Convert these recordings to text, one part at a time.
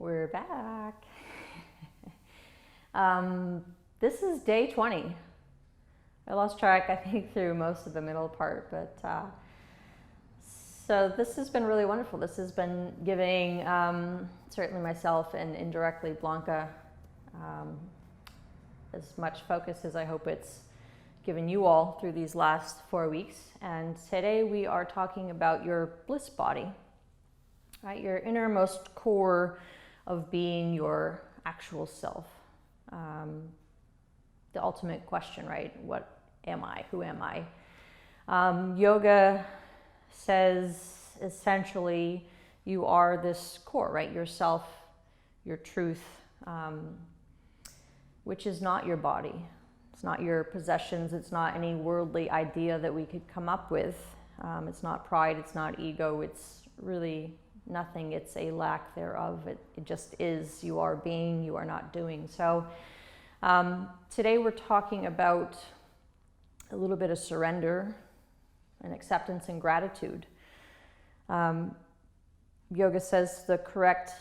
We're back. This is day 20. I lost track, I think, through most of the middle part, but so this has been really wonderful. This has been giving certainly myself and indirectly Blanca as much focus as I hope it's given you all through these last 4 weeks. And today we are talking about your bliss body, right? Your innermost core of being your actual self. The ultimate question, right? What am I? Who am I? Yoga says essentially you are this core, right? Yourself, your truth, which is not your body. It's not your possessions. It's not any worldly idea that we could come up with. It's not pride. It's not ego. It's really nothing. It's a lack thereof. It just is. You are being. You are not doing. So today we're talking about a little bit of surrender and acceptance and gratitude. Yoga says the correct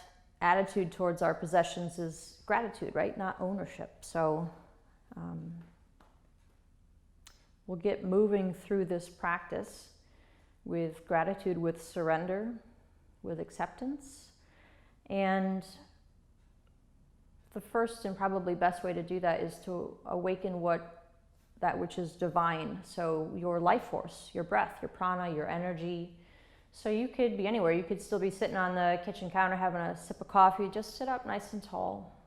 attitude towards our possessions is gratitude, right? Not ownership. So we'll get moving through this practice with gratitude, with surrender, with acceptance. And the first and probably best way to do that is to awaken that which is divine. So your life force, your breath, your prana, your energy. So you could be anywhere. You could still be sitting on the kitchen counter having a sip of coffee. Just sit up nice and tall.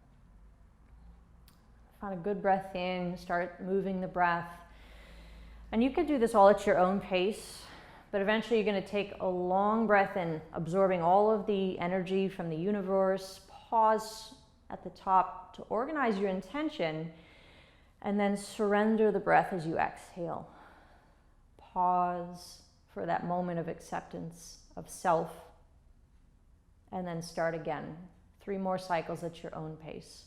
Find a good breath in, start moving the breath. And you could do this all at your own pace, but eventually you're going to take a long breath in, absorbing all of the energy from the universe. Pause at the top to organize your intention, and then surrender the breath as you exhale. Pause for that moment of acceptance of self, and then start again. 3 more cycles at your own pace.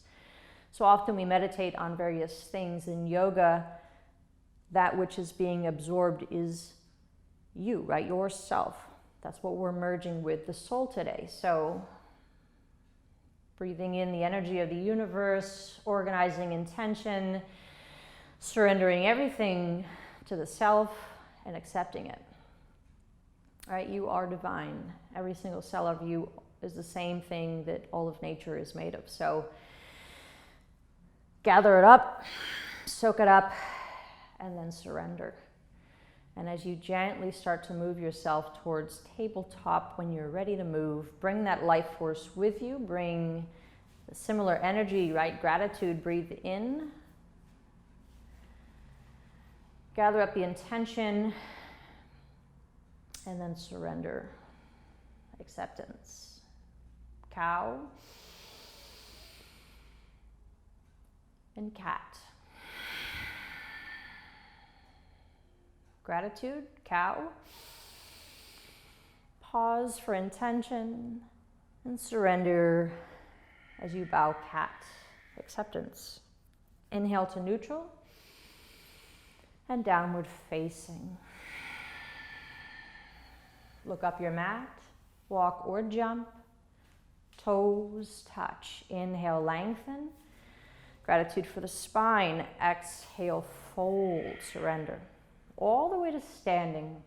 So often we meditate on various things. In yoga, that which is being absorbed is you, right? Yourself. That's what we're merging with the soul today. So breathing in the energy of the universe, organizing intention, surrendering everything to the self, and accepting it. All right, you are divine. Every single cell of you is the same thing that all of nature is made of. So gather it up, soak it up, and then surrender. And as you gently start to move yourself towards tabletop, when you're ready to move, bring that life force with you. Bring the similar energy, right? Gratitude, breathe in. Gather up the intention, and then surrender. Acceptance. Cow. And cat. Gratitude, cow. Pause for intention, and surrender as you bow, cat. Acceptance. Inhale to neutral, and downward facing. Look up your mat, walk or jump, toes touch. Inhale, lengthen. Gratitude for the spine. Exhale, fold, surrender. All the way to standing.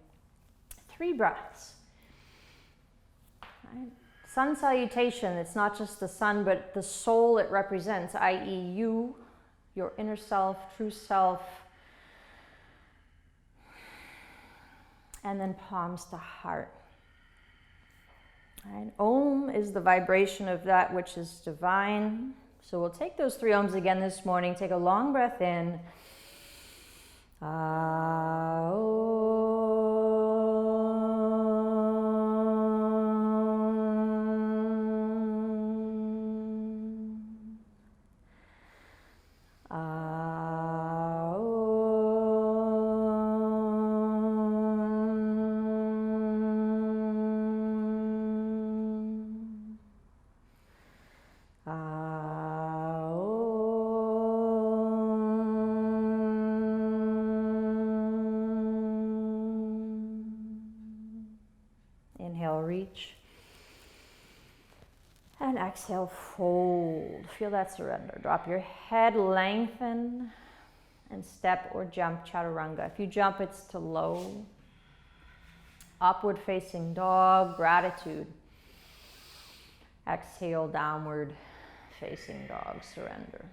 3 breaths. Right. Sun salutation, it's not just the sun, but the soul it represents, i.e. you, your inner self, true self. And then palms to heart. Right. Om is the vibration of that which is divine. So we'll take those 3 ohms again this morning. Take a long breath in. And exhale, fold. Feel that surrender. Drop your head, lengthen, and step or jump chaturanga. If you jump, it's to low. Upward facing dog, gratitude. Exhale, downward facing dog, surrender.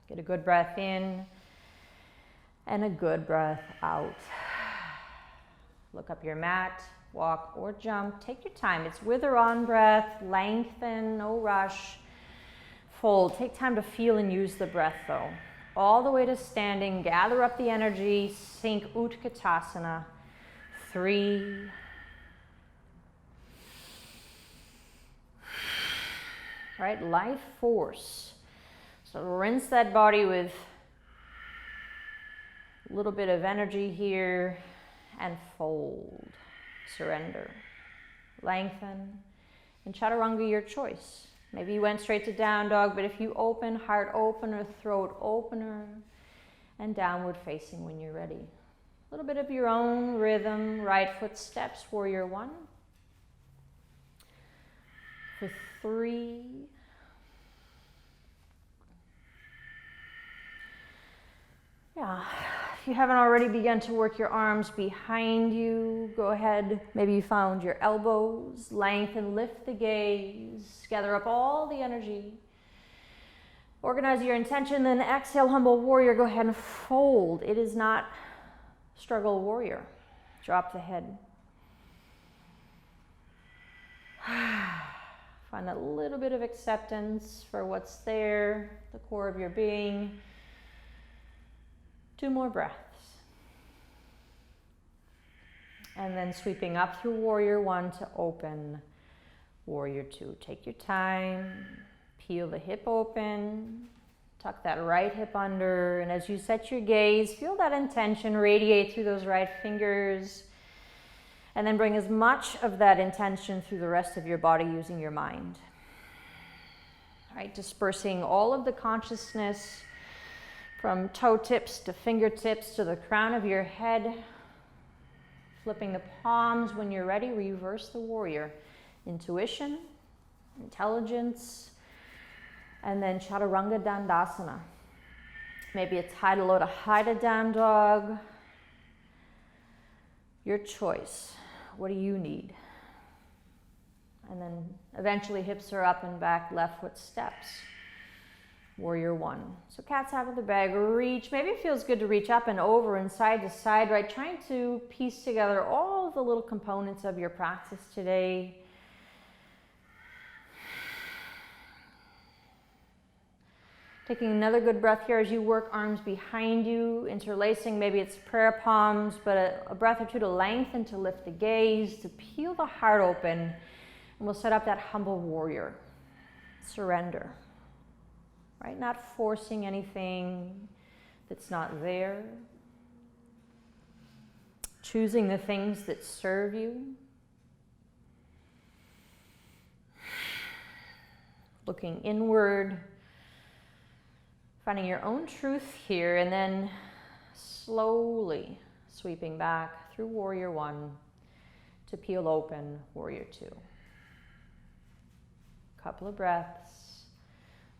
Get a good breath in and a good breath out. Look up your mat, walk or jump. Take your time. It's with or on breath. Lengthen, no rush. Fold. Take time to feel and use the breath though. All the way to standing. Gather up the energy. Sink Utkatasana. 3. Right, life force. So rinse that body with a little bit of energy here and fold. Surrender. Lengthen. And chaturanga, your choice. Maybe you went straight to down dog, but if you open, heart opener, throat opener, and downward facing when you're ready. A little bit of your own rhythm. Right foot steps, warrior 1. For 3. Yeah, if you haven't already begun to work your arms behind you, go ahead. Maybe you found your elbows, lengthen, lift the gaze, gather up all the energy. Organize your intention, then exhale, humble warrior, go ahead and fold. It is not struggle warrior. Drop the head. Find a little bit of acceptance for what's there, the core of your being. 2 more breaths. And then sweeping up through warrior 1 to open warrior 2. Take your time, peel the hip open, tuck that right hip under, and as you set your gaze, feel that intention radiate through those right fingers, and then bring as much of that intention through the rest of your body using your mind. Right, dispersing all of the consciousness from toe tips to fingertips to the crown of your head. Flipping the palms when you're ready, reverse the warrior. Intuition, intelligence, and then chaturanga dandasana. Maybe it's hide a low to hide a down dog. Your choice. What do you need? And then eventually hips are up and back, left foot steps. Warrior 1. So cat's out of the bag, reach. Maybe it feels good to reach up and over and side to side, right? Trying to piece together all of the little components of your practice today. Taking another good breath here as you work arms behind you, interlacing. Maybe it's prayer palms, but a breath or 2 to lengthen, to lift the gaze, to peel the heart open. And we'll set up that humble warrior. Surrender. Right? Not forcing anything that's not there. Choosing the things that serve you. Looking inward. Finding your own truth here, and then slowly sweeping back through warrior 1 to peel open warrior 2. Couple of breaths.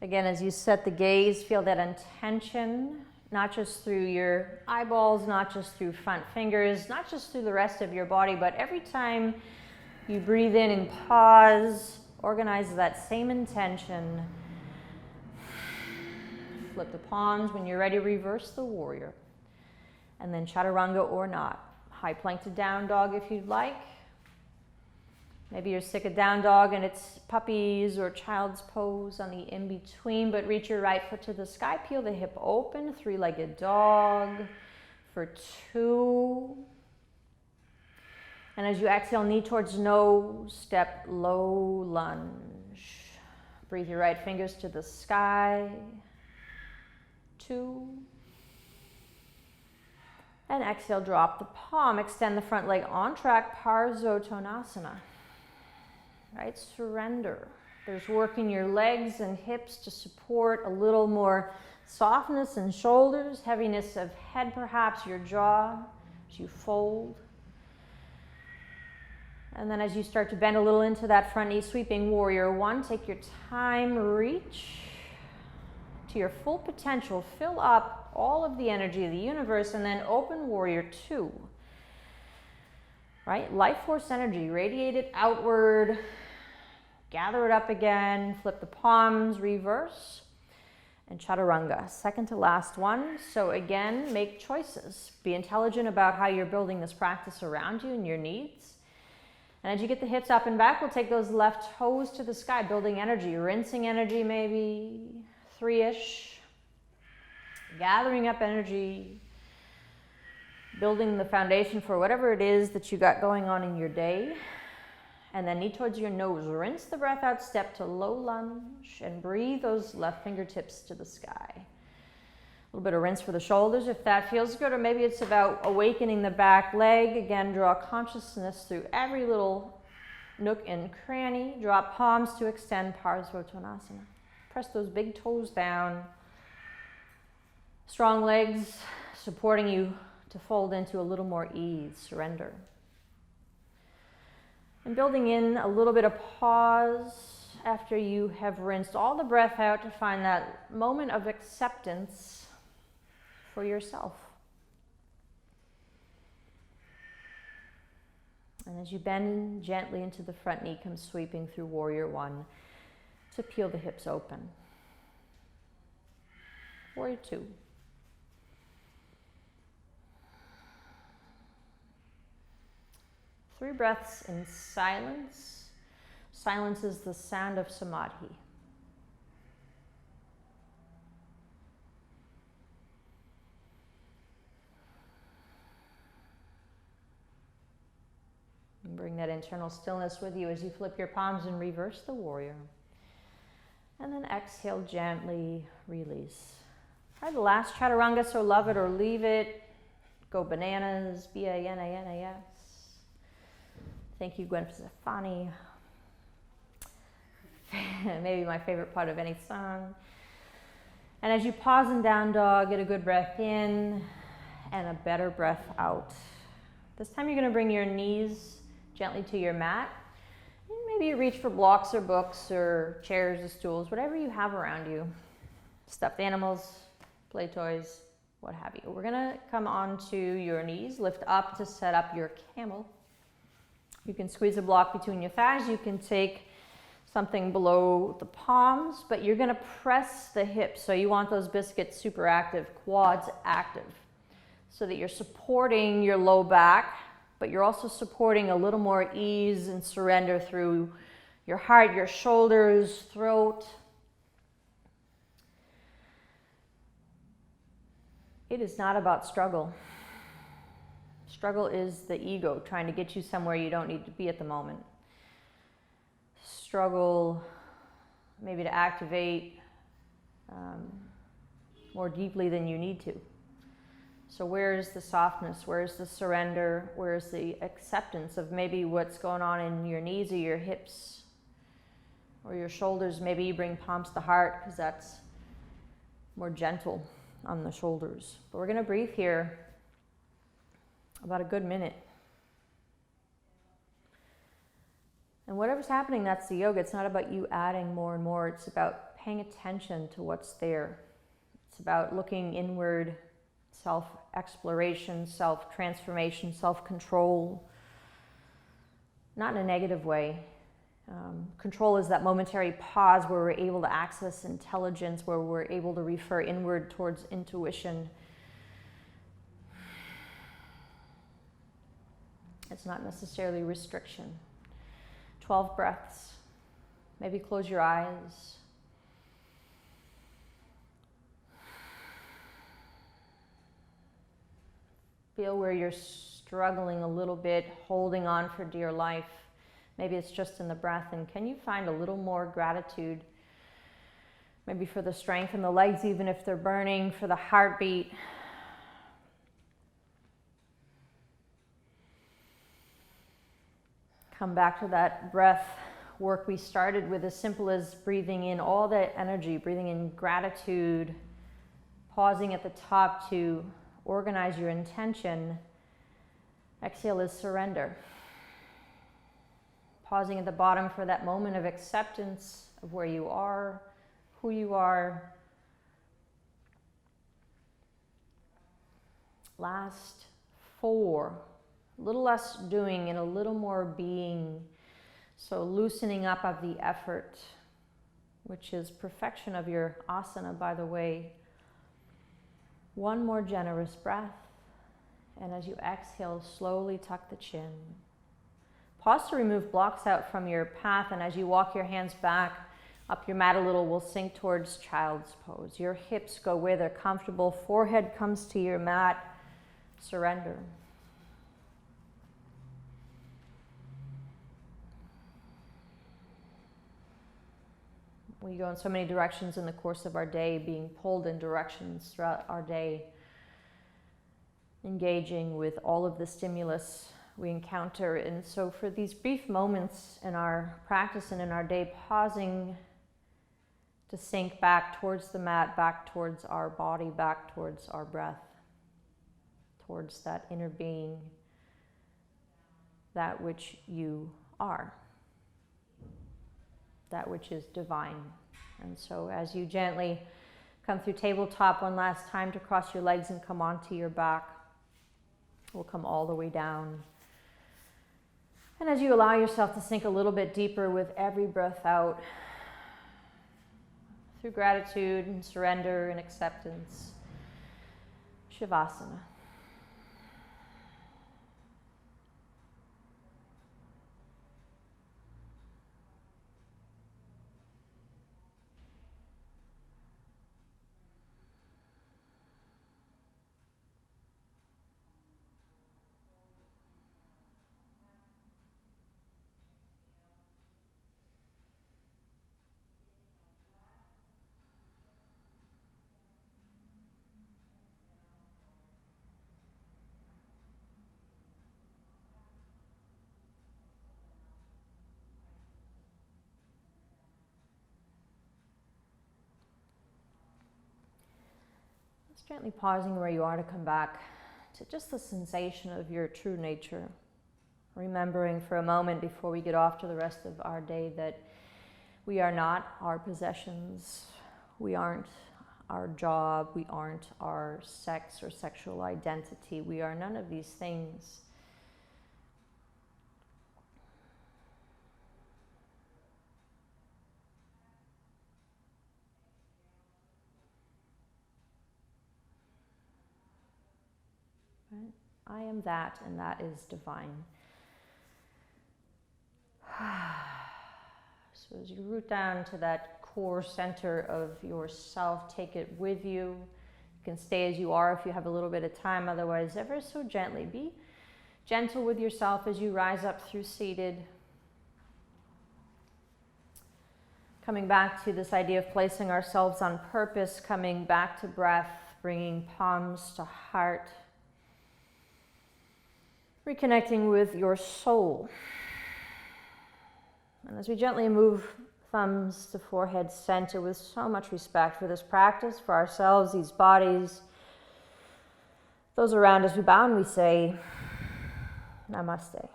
Again, as you set the gaze, feel that intention, not just through your eyeballs, not just through front fingers, not just through the rest of your body, but every time you breathe in and pause, organize that same intention. Flip the palms. When you're ready, reverse the warrior. And then chaturanga or not. High plank to down dog if you'd like. Maybe you're sick of down dog and it's puppies or child's pose on the in-between, but reach your right foot to the sky, peel the hip open, 3-legged dog for 2. And as you exhale, knee towards nose, step low lunge. Breathe your right fingers to the sky, 2. And exhale, drop the palm, extend the front leg on track, Parsvottanasana. Right, surrender. There's work in your legs and hips to support a little more softness in shoulders, heaviness of head perhaps, your jaw as you fold. And then as you start to bend a little into that front knee sweeping warrior one, take your time, reach to your full potential, fill up all of the energy of the universe, and then open warrior two. Right? Life force energy, radiate it outward, gather it up again, flip the palms, reverse, and chaturanga, second to last one. So again, make choices. Be intelligent about how you're building this practice around you and your needs. And as you get the hips up and back, we'll take those left toes to the sky, building energy, rinsing energy maybe, 3-ish. Gathering up energy, building the foundation for whatever it is that you got going on in your day. And then knee towards your nose, rinse the breath out, step to low lunge, and breathe those left fingertips to the sky. A little bit of rinse for the shoulders if that feels good, or maybe it's about awakening the back leg. Again, draw consciousness through every little nook and cranny. Drop palms to extend Parsvottanasana. Press those big toes down. Strong legs supporting you to fold into a little more ease, surrender. And building in a little bit of pause after you have rinsed all the breath out to find that moment of acceptance for yourself. And as you bend gently into the front knee, come sweeping through warrior one to peel the hips open. Warrior two. Three breaths in silence. Silence is the sound of samadhi. And bring that internal stillness with you as you flip your palms and reverse the warrior. And then exhale, gently release. All right, the last chaturanga, so love it or leave it. Go bananas, B-A-N-A-N-A-S. Thank you, Gwen Stefani. Maybe my favorite part of any song. And as you pause in down dog, get a good breath in and a better breath out. This time you're going to bring your knees gently to your mat. And maybe you reach for blocks or books or chairs or stools, whatever you have around you. Stuffed animals, play toys, what have you. We're going to come onto your knees, lift up to set up your camel. You can squeeze a block between your thighs. You can take something below the palms, but you're going to press the hips. So you want those biscuits super active, quads active, so that you're supporting your low back, but you're also supporting a little more ease and surrender through your heart, your shoulders, throat. It is not about struggle. Struggle is the ego trying to get you somewhere you don't need to be at the moment. Struggle maybe to activate more deeply than you need to. So where's the softness? Where's the surrender? Where's the acceptance of maybe what's going on in your knees or your hips or your shoulders? Maybe you bring palms to heart because that's more gentle on the shoulders. But we're going to breathe here about a good minute. And whatever's happening, that's the yoga. It's not about you adding more and more. It's about paying attention to what's there. It's about looking inward, self-exploration, self-transformation, self-control. Not in a negative way. Control is that momentary pause where we're able to access intelligence, where we're able to refer inward towards intuition. It's not necessarily restriction. 12 breaths. Maybe close your eyes. Feel where you're struggling a little bit, holding on for dear life. Maybe it's just in the breath. And can you find a little more gratitude? Maybe for the strength in the legs, even if they're burning, for the heartbeat. Come back to that breath work we started with, as simple as breathing in all that energy, breathing in gratitude, pausing at the top to organize your intention. Exhale is surrender. pausing at the bottom for that moment of acceptance of where you are, who you are. Last 4, a little less doing and a little more being. So loosening up of the effort, which is perfection of your asana, by the way. One more generous breath. And as you exhale, slowly tuck the chin. Pause to remove blocks out from your path, and as you walk your hands back up your mat a little, we'll sink towards child's pose. Your hips go where they're comfortable, forehead comes to your mat. Surrender. We go in so many directions in the course of our day, being pulled in directions throughout our day, engaging with all of the stimulus we encounter. And so for these brief moments in our practice and in our day, pausing to sink back towards the mat, back towards our body, back towards our breath, towards that inner being, that which you are, that which is divine. And so as you gently come through tabletop one last time to cross your legs and come onto your back, we'll come all the way down. And as you allow yourself to sink a little bit deeper with every breath out, through gratitude and surrender and acceptance, Shavasana. Just gently pausing where you are to come back to just the sensation of your true nature. Remembering for a moment before we get off to the rest of our day that we are not our possessions. We aren't our job. We aren't our sex or sexual identity. We are none of these things. Right? I am that, and that is divine. So as you root down to that core center of yourself, take it with you. You can stay as you are if you have a little bit of time, otherwise ever so gently. Be gentle with yourself as you rise up through seated. Coming back to this idea of placing ourselves on purpose, coming back to breath, bringing palms to heart. Reconnecting with your soul. And as we gently move thumbs to forehead center with so much respect for this practice, for ourselves, these bodies, those around us, we bow and we say, Namaste.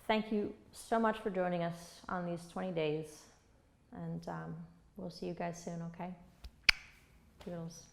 Thank you so much for joining us on these 20 days. And we'll see you guys soon, okay? Toodles.